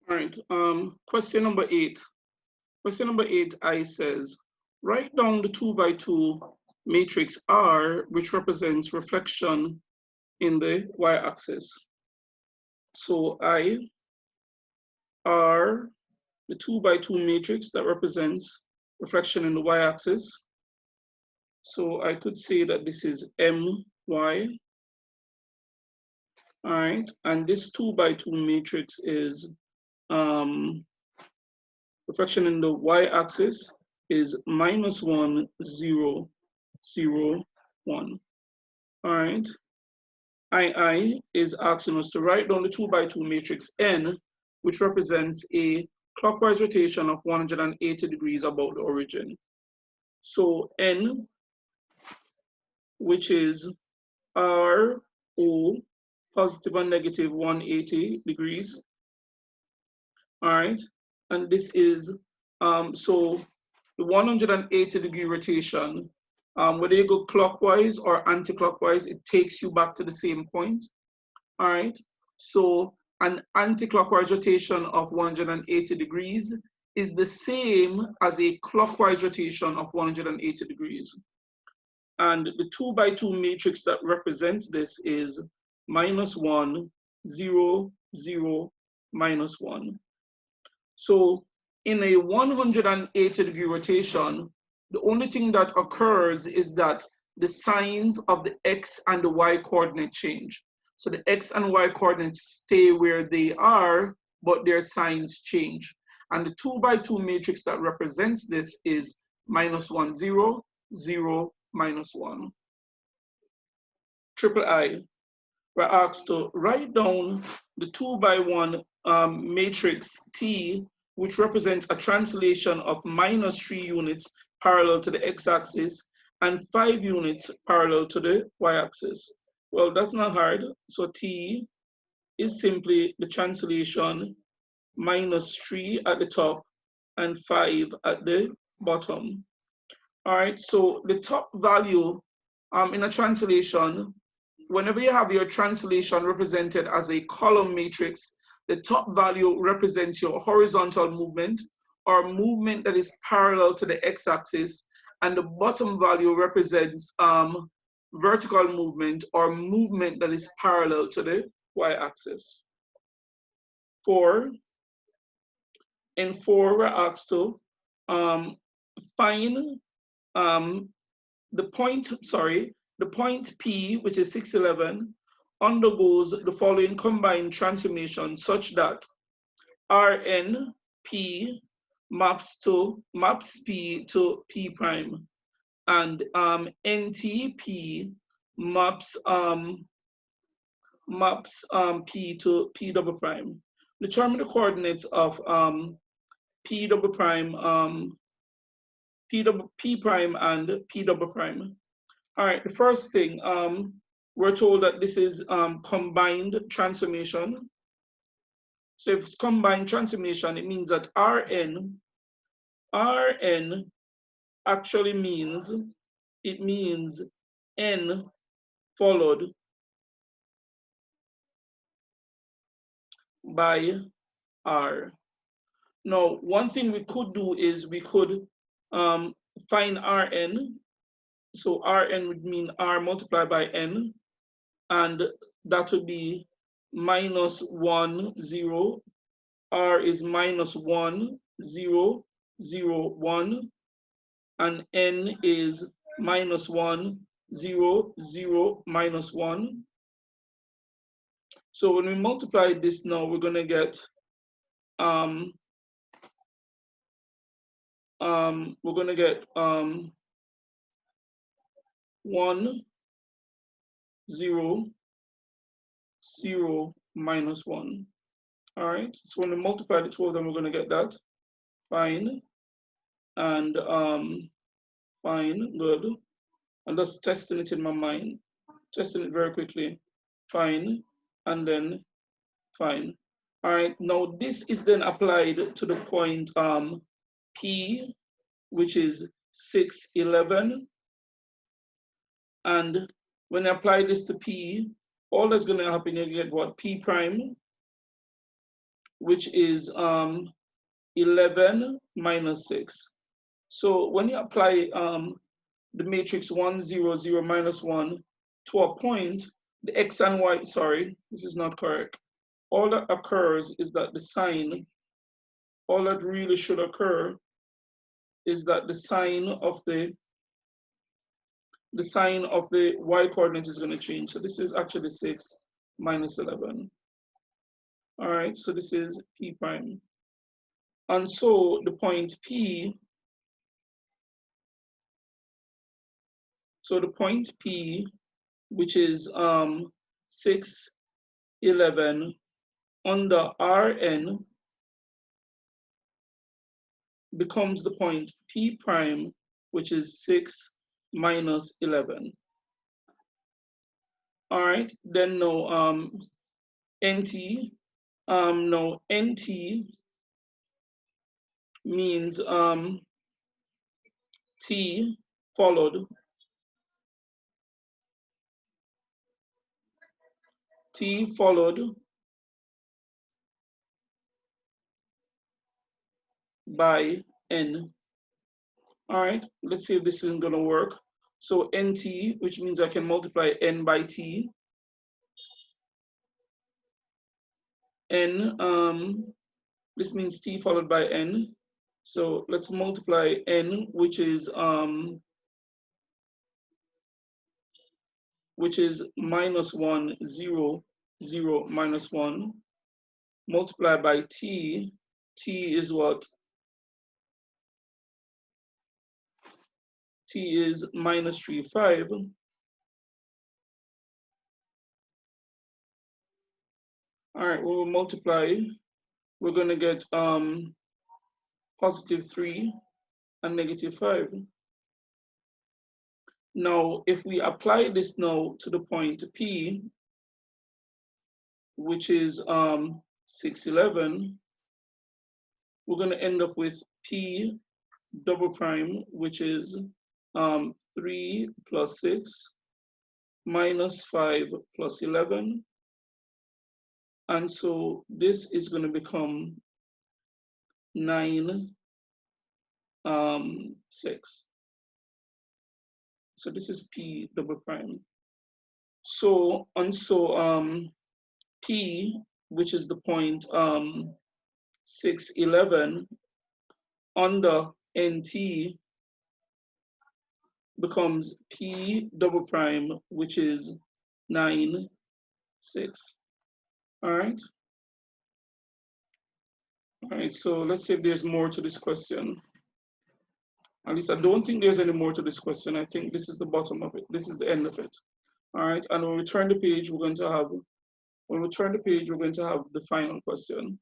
All right. Question number 8. Question number 8I says, write down the 2 by 2 matrix R, which represents reflection in the y-axis. So I R, the 2 by 2 matrix that represents reflection in the y-axis. So I could say that this is MY. All right, and this 2 by 2 matrix is reflection in the y-axis is -1, 0, 0, 1. All right. II is asking us to write down the 2 by 2 matrix N, which represents a clockwise rotation of 180 degrees about the origin. So N, which is R, O, positive and negative 180 degrees. All right. And this is, so the 180 degree rotation, whether you go clockwise or anti-clockwise, it takes you back to the same point. All right. So an anti-clockwise rotation of 180 degrees is the same as a clockwise rotation of 180 degrees. And the 2 by 2 matrix that represents this is -1, 0, 0, -1. So in a 180 degree rotation, the only thing that occurs is that the signs of the X and the Y coordinate change. So the X and Y coordinates stay where they are, but their signs change. And the 2 by 2 matrix that represents this is -1, 0, 0, -1. Triple I, we're asked to write down the 2 by 1 matrix T, which represents a translation of -3 units parallel to the x-axis and 5 units parallel to the y-axis. Well, that's not hard. So T is simply the translation -3 at the top and 5 at the bottom. All right, so the top value in a translation, whenever you have your translation represented as a column matrix, the top value represents your horizontal movement or movement that is parallel to the x-axis, and the bottom value represents vertical movement or movement that is parallel to the y-axis. In 4, we're asked to find the point P, which is 611, undergoes the following combined transformation such that RNP maps P to P prime, and NTP maps P to P double prime. Determine the coordinates of P double prime, P prime and P double prime. All right, the first thing, we're told that this is combined transformation. So if it's combined transformation, it means that RN actually means, it means N followed by R. Now, one thing we could do is we could find Rn. So Rn would mean R multiplied by N, and that would be -1, 0. R is -1, 0, 0, 1, and N is -1, 0, 0, -1. So when we multiply this now, we're going to get we're going to get 1, 0, 0, -1. All right, so when we multiply the two of them, we're going to get that. Fine. And fine, good. I'm just testing it in my mind, testing it very quickly. Fine, and then fine. All right, now this is then applied to the point P, which is 611. And when I apply this to P, all that's going to happen, you get what? P prime which is 11 minus 6. So when you apply the matrix 1, 0, 0, minus 1 to a point, the x and y, sorry, this is not correct. All that occurs is that the sign, all that really should occur is that the sign of the y coordinate is going to change. So this is actually 6 minus 11. All right, so this is P prime. And so the point P, which is 6, 11 under Rn, becomes the point P prime, which is 6 minus 11. All right, then now NT, now NT means T followed by N. All right, let's see if this is gonna work. So NT, which means I can multiply N by T. N, this means T followed by N. So let's multiply N, which is minus 1, 0, 0, minus 1, multiplied by T. T is what? T is minus 3, 5. All right, we'll multiply. We're going to get positive 3 and negative 5. Now, if we apply this now to the point P, which is 6, 11, we're going to end up with P double prime, which is 3 plus 6 minus 5 plus 11. And so this is going to become 9, 6. So this is P double prime. So, and so P, which is the point 6, 11 under NT becomes P double prime, which is 9, 6. All right. All right, so let's see if there's more to this question. At least I don't think there's any more to this question. I think this is the bottom of it. This is the end of it. All right, and when we turn the page, we're going to have the final question.